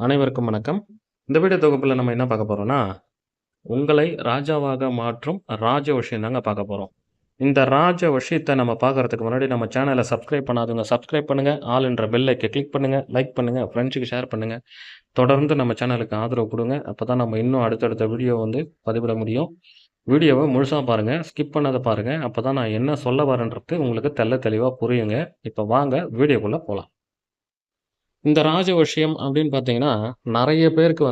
அனைவருக்கும் வணக்கம். இந்த வீடியோ தொகுப்புல நம்ம என்ன பார்க்க போறோம்னா, உங்களை ராஜாவாக மாற்றும் ராஜ விஷயம் தாங்க பார்க்க போறோம். இந்த ராஜ விஷயத்த நம்ம பார்க்கறதுக்கு முன்னாடி நம்ம சேனல சப்ஸ்கிரைப் பண்ணாதவங்க சப்ஸ்கிரைப் பண்ணுங்க. ஆல் என்ற பெல் ஐக்க கிளிக் பண்ணுங்க, லைக் பண்ணுங்க, ஃப்ரெண்ட்ஸுக்கு ஷேர் பண்ணுங்க. தொடர்ந்து நம்ம சேனலுக்கு ஆதரவு குடுங்க. அப்பதான் நம்ம இன்னும் அடுத்தடுத்த வீடியோ பதிவிட முடியும். வீடியோவ முழுசா பாருங்க. ஸ்கிப் பண்ணாத பாருங்க. அப்பதான் நான் என்ன சொல்ல வரேன்றது உங்களுக்கு தெளிவா புரியுங்க. இப்ப வாங்க வீடியோக்குள்ள போலாம். இந்த ராஜவஷ்யம் அப்படின்னு பார்த்தீங்கன்னா, நெறைய பேருக்கு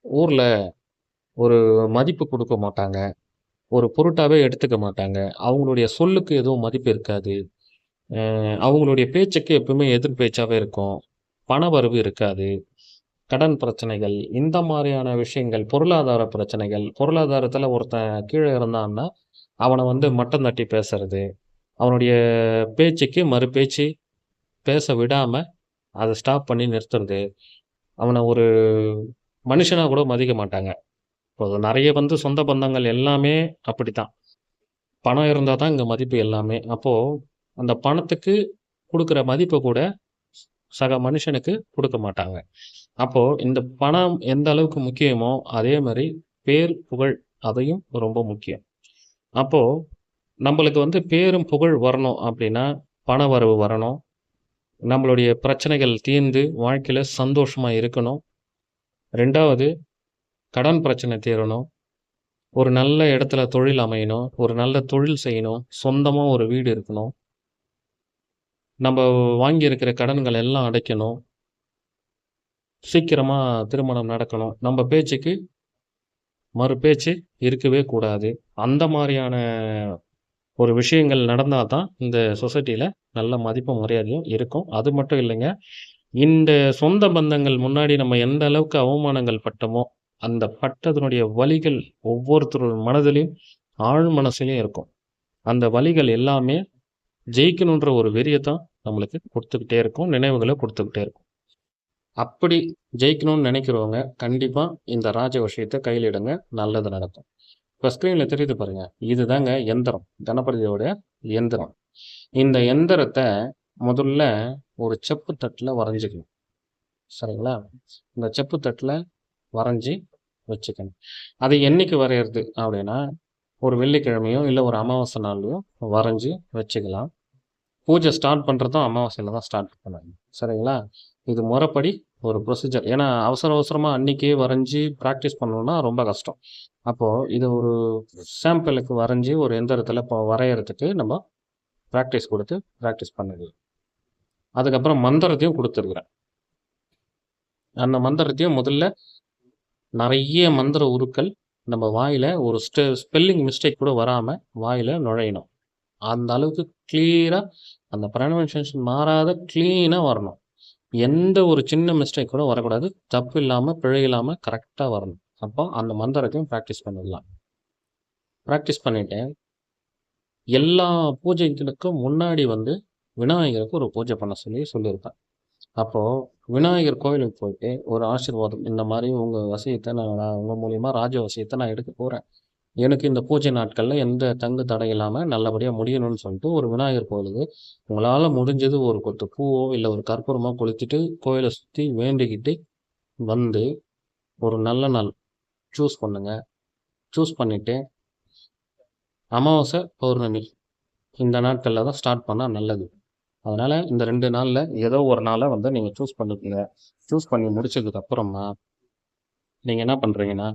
ஊர்ல ஒரு மதிப்பு குடுக்க மாட்டாங்க. ஒரு பொருட்டாவே எடுத்துக்க மாட்டாங்க. அவங்களுடைய சொல்லுக்கு எதுவும் மதிப்பு இருக்காது. அவங்களுடைய பேச்சுக்கு எப்பவுமே எதிர் பேச்சாவே இருக்கும். பணவரவு இருக்காது. கடன் பிரச்சனைகள், இந்த மாரியான விஷயங்கள், பொருளாதார பிரச்சனைகள், பொருளாதாரத்தில ஒருத்தன் கீழ இருந்தான்னா, அவன மட்டம் தட்டி பேசுறது, அவனுடைய பேச்சுக்கு மறுபேச்சு பேச விடாம, அத ஸ்டாப் பண்ணி நிறுத்துறது. அவன ஒரு மனுஷனா கூட மதிக்க மாட்டாங்க. இப்போ நெறைய சொந்த பந்தங்கள் எல்லாமே அப்படித்தான். பணம் இருந்தா தான் இங்க மதிப்பு எல்லாமே. அப்போ அந்த பணத்துக்கு குடுக்குற மதிப்ப கூட சக மனுஷனுக்கு குடுக்க மாட்டாங்க. அப்போ இந்த பணம் எந்த அளவுக்கு முக்கியமோ, அதே மாரி பேர், புகழ் அதையும் ரொம்ப முக்கியம். அப்போ நம்பளுக்கு பேரும், புகழ் வரணும் அப்படின்னா, பண வரவு வரணும். நம்மளுடைய பிரச்சனைகள் தீர்ந்து வாழ்க்கையில சந்தோஷமா இருக்கணும். 2வது கடன் பிரச்சனை தீரணும். ஒரு நல்ல இடத்துல தொழில் அமையணும். ஒரு நல்ல தொழில் செய்யணும். சொந்தமா ஒரு வீடு இருக்கணும். நம்ப வாங்கியிருக்கிற கடன்கள் எல்லாம் அடைக்கணும். சீக்கிரமா திருமணம் நடக்கணும். நம்ப பேச்சுக்கு மறு பேச்சு இருக்கவே கூடாது. அந்த மாரியான ஒரு விஷயங்கள் நடந்தா தான் இந்த சொசைட்டில நல்ல மதிப்பும், மரியாதையும் இருக்கும். அது மட்டும் இல்லைங்க. இந்த சொந்த பந்தங்கள் முன்னாடி நம்ம எந்த அளவுக்கு அவமானங்கள் பட்டோமோ, அந்த பட்டதனுடைய வலிகள் ஒவ்வொருத்தரோட மனதிலயும், ஆழ் மனசுலயும் இருக்கும். அந்த வலிகள் எல்லாமே ஜெயிக்கணுன்ற ஒரு வெறிய தான் நம்மளுக்கு குடுத்துக்கிட்டே இருக்கும். நினைவுகள குடுத்துக்கிட்டே இருக்கும். அப்படி ஜெயிக்கணும்னு நெனைக்கிறவங்க, கண்டிப்பா இந்த ராஜ விஷயத்த கையில எடுங்க. நல்லது நடக்கும். இப்ப ஸ்க்ரீன்ல தெரியுது பாருங்க. இதுதாங்க எந்திரம். கணபதியோட எந்திரம். இந்த எந்திரத்த முதல்ல ஒரு செப்பு தட்டுல வரைஞ்சுக்கணும். சரிங்களா? இந்த செப்பு தட்டுல வரைஞ்சு வச்சுக்கணும். அது என்னைக்கு வரையறது அப்படின்னா, ஒரு வெள்ளிக்கிழமையோ, இல்ல ஒரு அமாவாசை நாள்லயோ வரைஞ்சு வச்சுக்கலாம். பூஜை ஸ்டார்ட் பண்றதும் அமாவாசையில தான் ஸ்டார்ட் பண்ணணும். சரிங்களா? இது முறைப்படி ஒரு ப்ரொசீஜர். ஏன்னா, அவசர அவசரமா அன்னைக்கே வரைஞ்சு பிராக்டிஸ் பண்ணணும்னா ரொம்ப கஷ்டம். அப்போ இது ஒரு சாம்பிளுக்கு வரைஞ்சு ஒரு எந்திரத்தில இப்போ வரையறதுக்கு நம்ம பிராக்டிஸ் குடுத்து பிராக்டிஸ் பண்ணுது. அதுக்கப்புறம் மந்திரத்தையும் குடுத்துருக்கிறேன். அந்த மந்திரத்தையும் முதல்ல நெறைய மந்திர உருக்கள் நம்ம வாயில ஒரு ஸ்பெல்லிங் மிஸ்டேக் கூட வராம வாயில நுழையணும். அந்த அளவுக்கு கிளியரா அந்த ப்ரொனன்சியேஷன் மாறாத கிளீனா வரணும். எந்த ஒரு சின்ன மிஸ்டேக் கூட வரக்கூடாது. தப்பு இல்லாம, பிழை இல்லாம கரெக்ட்டா வரணும். அப்போ அந்த மந்திரத்தையும் பிராக்டிஸ் பண்ணிடலாம். பிராக்டிஸ் பண்ணிட்டு, எல்லா பூஜைகளுக்கும் முன்னாடி விநாயகருக்கு ஒரு பூஜை பண்ண சொல்லியிருப்பேன். அப்போ விநாயகர் கோவிலுக்கு போயிட்டு ஒரு ஆசீர்வாதம், இந்த மாரி உங்க வசியத்த நான் உங்க மூலியமா ராஜ வசியத்த நான் எடுக்க போறேன். எனக்கு இந்த பூஜை நாட்கள்ல எந்த தங்கு தடை இல்லாம நல்லபடியா முடியணும்னு சொல்லிட்டு ஒரு விநாயகர் கோவிலுக்கு உங்களால முடிஞ்சது ஒரு கொத்து பூவோ, இல்ல ஒரு கற்பூரமோ கொளுத்திட்டு கோயில சுத்தி வேண்டிக்கிட்டு வந்து ஒரு நல்ல நாள் சூஸ் பண்ணுங்க. சூஸ் பண்ணிட்டு அமாவாசை, பௌர்ணமி இந்த நாட்கள்ல தான் ஸ்டார்ட் பண்ணா நல்லது. அதனால இந்த 2 நாள்ல ஏதோ ஒரு நாள நீங்க சூஸ் பண்ணிக்கங்க. சூஸ் பண்ணி முடிச்சதுக்கு அப்புறமா, நீங்க என்ன பண்றீங்கன்னா,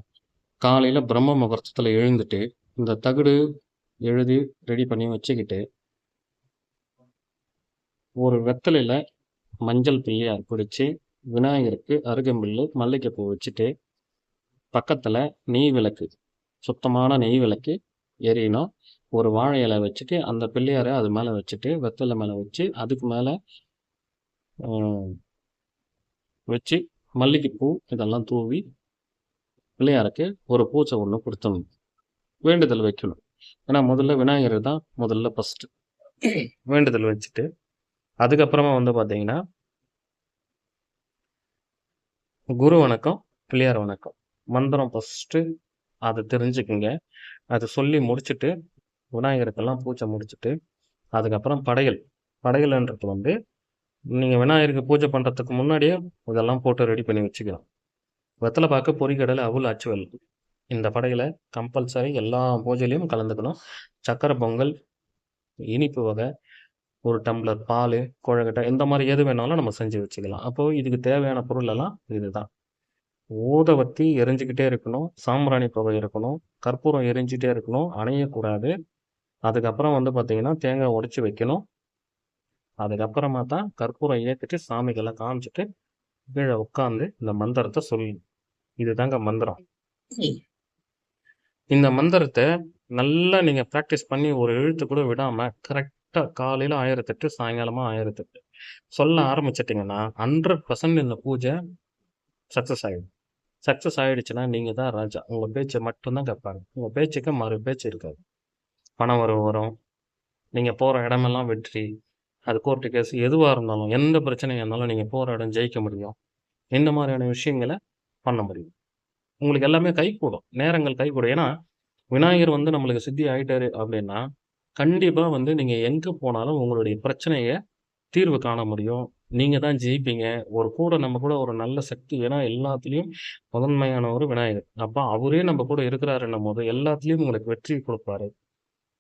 காலையில பிரம்ம முகூர்த்தத்துல எழுந்துட்டு, இந்த தகடு எழுதி ரெடி பண்ணி வச்சுக்கிட்டு, ஒரு வெத்தலையில மஞ்சள் பிள்ளையார் பிடிச்சு, விநாயகருக்கு அருகம்புல்லு, மல்லிகைப்பூ வச்சுட்டு, பக்கத்துல நெய் விளக்கு, சுத்தமான நெய் விளக்கு எரியணும். ஒரு வாழை இலை வச்சுட்டு, அந்த பிள்ளையார அது மேல வச்சுட்டு, வெத்தல மேல வச்சு, அதுக்கு மேல ம் வச்சு, மல்லிகைப்பூ இதெல்லாம் தூவி, பிள்ளையாருக்கு ஒரு பூஜை ஒண்ணு குடுத்துடணும். வேண்டுதல் வைக்கணும். ஏன்னா முதல்ல விநாயகர் தான் முதல்ல ஃபர்ஸ்ட்டு. வேண்டுதல் வச்சுட்டு, அதுக்கப்புறமா பார்த்தீங்கன்னா, குரு வணக்கம், பிள்ளையார் வணக்கம். மந்திரம் ஃபர்ஸ்ட்டு அத தெரிஞ்சுக்குங்க. அத சொல்லி முடிச்சுட்டு, விநாயகருக்கெல்லாம் பூஜை முடிச்சுட்டு, அதுக்கப்புறம் படையல். படையல்ன்றது நீங்கள் விநாயகருக்கு பூஜை பண்ணுறதுக்கு முன்னாடியே இதெல்லாம் போட்டு ரெடி பண்ணி வச்சுக்கலாம். வெத்தலை பாக்கு, பொரிகடலை, அவுல், அச்சுவல் இந்த படையில் கம்பல்சரி எல்லா பூஜையிலையும் கலந்துக்கணும். சக்கரை பொங்கல், இனிப்பு வகை, ஒரு டம்ளர் பால், கொழுக்கட்டை இந்த மாதிரி எது வேணாலும் நம்ம செஞ்சு வச்சுக்கலாம். அப்போது இதுக்கு தேவையான பொருள் எல்லாம் இதுதான். ஊதுவத்தி எரிஞ்சுக்கிட்டே இருக்கணும், சாம்பிராணி புகை இருக்கணும், கற்பூரம் எரிஞ்சிட்டே இருக்கணும், அணையக்கூடாது. அதுக்கப்புறம் வந்து பார்த்தீங்கன்னா தேங்காய் உடைச்சி வைக்கணும். அதுக்கப்புறமா தான் கற்பூரம் ஏற்றிட்டு சாமிக்கெல்லாம் காமிச்சிட்டு கீழே உட்காந்து இந்த மந்திரத்தை சொல்லணும். இதுதாங்க மந்திரம். இந்த மந்திரத்தை நல்லா நீங்கள் ப்ராக்டிஸ் பண்ணி ஒரு எழுத்து கூட விடாமல் கரெக்டாக காலையில் 1008, சாயங்காலமாக 1008 சொல்ல ஆரம்பிச்சிட்டிங்கன்னா 100% இந்த பூஜை சக்ஸஸ் ஆகிடும். சக்ஸஸ் ஆகிடுச்சுன்னா நீங்கள் தான் ராஜா. உங்கள் பேச்சை மட்டும்தான் கேட்பாங்க. உங்கள் பேச்சுக்கு மறு பேச்சு இருக்காது. பணம் வரும். நீங்கள் போகிற இடமெல்லாம் வெற்றி. அது கோர்ட்டு கேஸ் எதுவாக இருந்தாலும், எந்த பிரச்சனையாக இருந்தாலும் நீங்கள் போகிற இடம் ஜெயிக்க முடியும். இந்த மாதிரியான விஷயங்களை பண்ண முடியும். உங்களுக்கு எல்லாமே கைகூடும். நேரங்கள் கைகூடும். ஏன்னா விநாயகர் வந்து நம்மளுக்கு சித்தி ஆகிட்டாரு அப்படின்னா கண்டிப்பாக வந்து நீங்கள் எங்கே போனாலும் உங்களுடைய பிரச்சனையை தீர்வு காண முடியும். நீங்கள் தான் ஜெயிப்பீங்க. நம்ம கூட ஒரு நல்ல சக்தி. ஏன்னா எல்லாத்துலேயும் முதன்மையான ஒரு விநாயகர். அப்போ அவரே நம்ம கூட இருக்கிறாருன்னும் போது எல்லாத்துலேயும் உங்களுக்கு வெற்றி கொடுப்பாரு.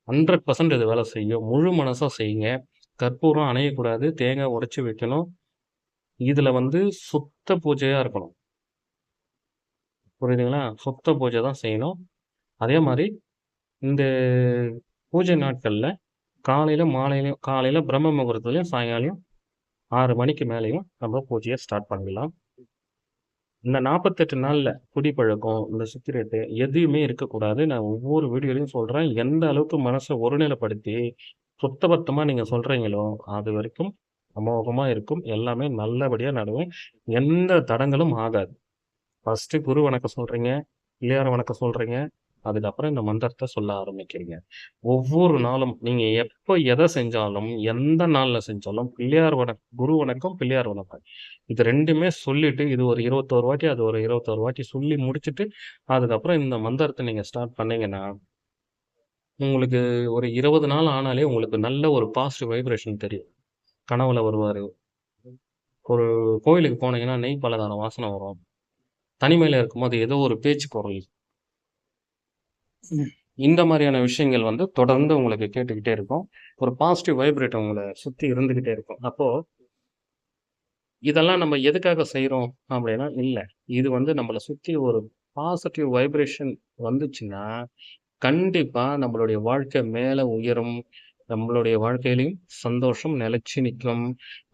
100% இது வேலை செய்யும். முழு மனசாக செய்யுங்க. கற்பூரம் அணையக்கூடாது. தேங்காய் உடைச்சி வைக்கணும். இதில் வந்து சுத்த பூஜையாக இருக்கணும். புரியுதுங்களா? சுத்த பூஜை தான் செய்யணும். அதே மாதிரி இந்த பூஜை நாட்களில் காலையில் பிரம்ம முகூர்த்தத்துலையும் சாயங்காலம் 6 மணிக்கு மேலேயும் நம்ம பூஜையை ஸ்டார்ட் பண்ணிடலாம். இந்த 48 நாளில் குடிப்பழக்கம், இந்த சிகரெட்டு எதுவுமே இருக்கக்கூடாது. நான் ஒவ்வொரு வீடியோலையும் சொல்கிறேன். எந்த அளவுக்கு மனசை ஒருநிலைப்படுத்தி சுத்தபத்தமாக நீங்கள் சொல்கிறீங்களோ அது வரைக்கும் அமோகமாக இருக்கும். எல்லாமே நல்லபடியாக நடக்கும். எந்த தடங்களும் ஆகாது. ஃபஸ்ட்டு குரு வணக்கம் சொல்கிறீங்க, பிள்ளையார் வணக்கம் சொல்கிறீங்க, அதுக்கப்புறம் இந்த மந்திரத்தை சொல்ல ஆரம்பிக்கிறீங்க. ஒவ்வொரு நாளும் நீங்கள் எப்போ எதை செஞ்சாலும், எந்த நாளில் செஞ்சாலும் குரு வணக்கம், பிள்ளையார் வணக்கம் இது 2மே சொல்லிவிட்டு, இது ஒரு 21 வாட்டி, அது ஒரு 21 வாட்டி சொல்லி முடிச்சுட்டு, அதுக்கப்புறம் இந்த மந்திரத்தை நீங்கள் ஸ்டார்ட் பண்ணீங்கன்னா, உங்களுக்கு ஒரு 20 நாள் ஆனாலே உங்களுக்கு நல்ல ஒரு பாசிட்டிவ் வைப்ரேஷன் தெரியும். கனவுல வருவார். ஒரு கோயிலுக்கு போனீங்கன்னா நெய் பலகாரம் வாசனை வரும். தனிமையில் இருக்கும்போது ஏதோ ஒரு பேச்சு குரல். இந்த மாதிரியான விஷயங்கள் வந்து தொடர்ந்து உங்களுக்கு கேட்டுக்கிட்டே இருக்கும். ஒரு பாசிட்டிவ் வைப்ரேட் உங்களை சுற்றி இருந்துக்கிட்டே இருக்கும். அப்போது இதெல்லாம் நம்ம எதுக்காக செய்கிறோம் அப்படின்னா இல்லை, இது வந்து நம்மளை சுற்றி ஒரு பாசிட்டிவ் வைப்ரேஷன் வந்துச்சுன்னா கண்டிப்பாக நம்மளுடைய வாழ்க்கை மேலே உயரும். நம்மளுடைய வாழ்க்கையிலையும் சந்தோஷம் நிலைச்சு நிற்கும்.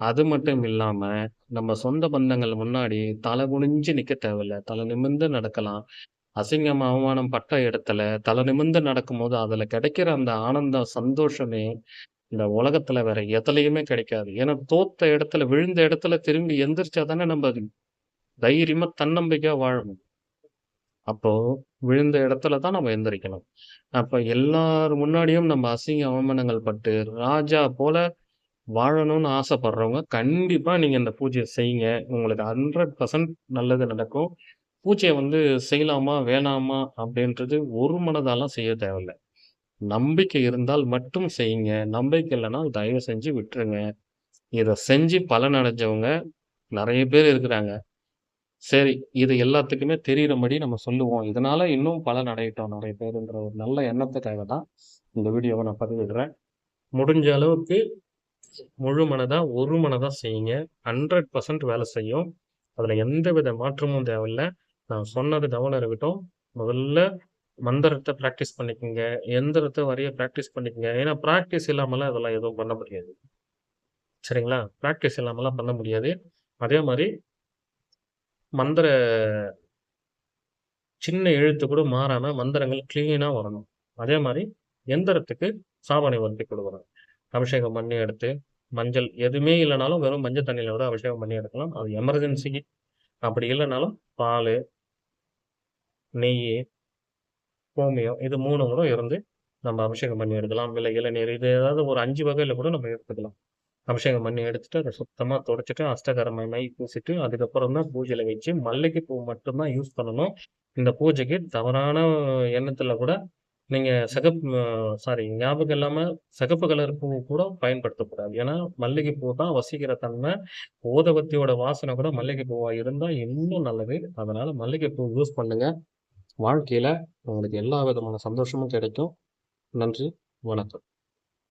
அது மட்டும் இல்லாமல் நம்ம சொந்த பந்தங்கள் முன்னாடி தலை குனிஞ்சு நிற்க தேவையில்லை. தலை நிமிர்ந்து நடக்கலாம். அசிங்கம் அவமானம் பட்ட இடத்துல தலை நிமிர்ந்து நடக்கும்போது அதில் கிடைக்கிற அந்த ஆனந்தம் சந்தோஷமே இந்த உலகத்துல வேற எதுலையுமே கிடைக்காது. ஏன்னா தோத்த இடத்துல விழுந்த இடத்துல திரும்பி எந்திரிச்சா தானே நம்ம தைரியமா தன்னம்பிக்கையா வாழணும். அப்போ விழுந்த இடத்துல தான் நம்ம எந்திரிக்கணும். அப்ப எல்லார் முன்னாடியும் நம்ம அசிங்க அவமானங்கள் பட்டு ராஜா போல வாழணும்னு ஆசைப்படுறவங்க கண்டிப்பா நீங்க இந்த பூஜையை செய்யுங்க. உங்களுக்கு 100% நல்லது நடக்கும். பூஜையை வந்து செய்யலாமா வேணாமா அப்படின்றது ஒரு மனதாலாம் செய்ய தேவையில்லை. நம்பிக்கை இருந்தால் மட்டும் செய்யுங்க. நம்பிக்கை இல்லைன்னா தயவு செஞ்சு விட்டுருங்க. இதை செஞ்சு பலன் அடைஞ்சவங்க நிறைய பேர் இருக்கிறாங்க. சரி, இது எல்லாத்துக்குமே தெரியிறபடி நம்ம சொல்லுவோம். இதனால இன்னும் பலன் அடையட்டும் நிறைய பேருன்ற ஒரு நல்ல எண்ணத்துக்காக தான் இந்த வீடியோவை நான் பதிவிடுறேன். முடிஞ்ச அளவுக்கு முழு மனதா, ஒரு மனதா செய்யுங்க. 100% வேலை செய்யும். அதில் எந்தவித மாற்றமும் தேவையில்லை. நான் சொன்னது கவனம் இருக்கட்டும். முதல்ல மந்திரத்தை ப்ராக்டிஸ் பண்ணிக்கோங்க. எந்திரத்தை வரைய ப்ராக்டிஸ் பண்ணிக்கோங்க. ஏன்னா ப்ராக்டிஸ் இல்லாமலாம் இதெல்லாம் எதுவும் பண்ண முடியாது. சரிங்களா? ப்ராக்டிஸ் இல்லாமலாம் பண்ண முடியாது. அதே மாதிரி மந்திர சின்ன எழுத்து கூட மாறாம மந்திரங்கள் கிளீனா வரணும். அதே மாதிரி எந்திரத்துக்கு சாம்பிராணி வர்த்தி கொடுக்கணும். அபிஷேகம் பண்ணி எடுத்து மஞ்சள் எதுவுமே இல்லைனாலும் வெறும் மஞ்சள் தண்ணியில் கூட அபிஷேகம் பண்ணி எடுக்கலாம். அது எமர்ஜென்சிக்கு. அப்படி இல்லைனாலும் பால், நெய், கோமியம் இது 3 கூட இருந்து நம்ம அபிஷேகம் பண்ணி எடுக்கலாம். இல்லை இளநீர் இது ஏதாவது ஒரு 5 வகையில் கூட நம்ம எடுத்துக்கலாம். அபிஷேகம் பண்ணி எடுத்துட்டு அதை சுத்தமாக துடைச்சிட்டு அஷ்டகரமை மை பூசிட்டு அதுக்கப்புறம் தான் பூஜையில் வச்சு மல்லிகை பூ மட்டும்தான் யூஸ் பண்ணணும். இந்த பூஜைக்கு தவறான எண்ணத்தில் கூட நீங்கள் ஞாபகம் இல்லாமல் சிகப்பு கலர் பூ கூட பயன்படுத்தக்கூடாது. ஏன்னா மல்லிகைப்பூ தான் வசீகர தன்மை. ஊதுபத்தியோட வாசனை கூட மல்லிகைப்பூவா இருந்தால் இன்னும் நல்லது. அதனால் மல்லிகைப்பூ யூஸ் பண்ணுங்க. வாழ்க்கையில் உங்களுக்கு எல்லா விதமான சந்தோஷமும் கிடைக்கும். நன்றி, வணக்கம்.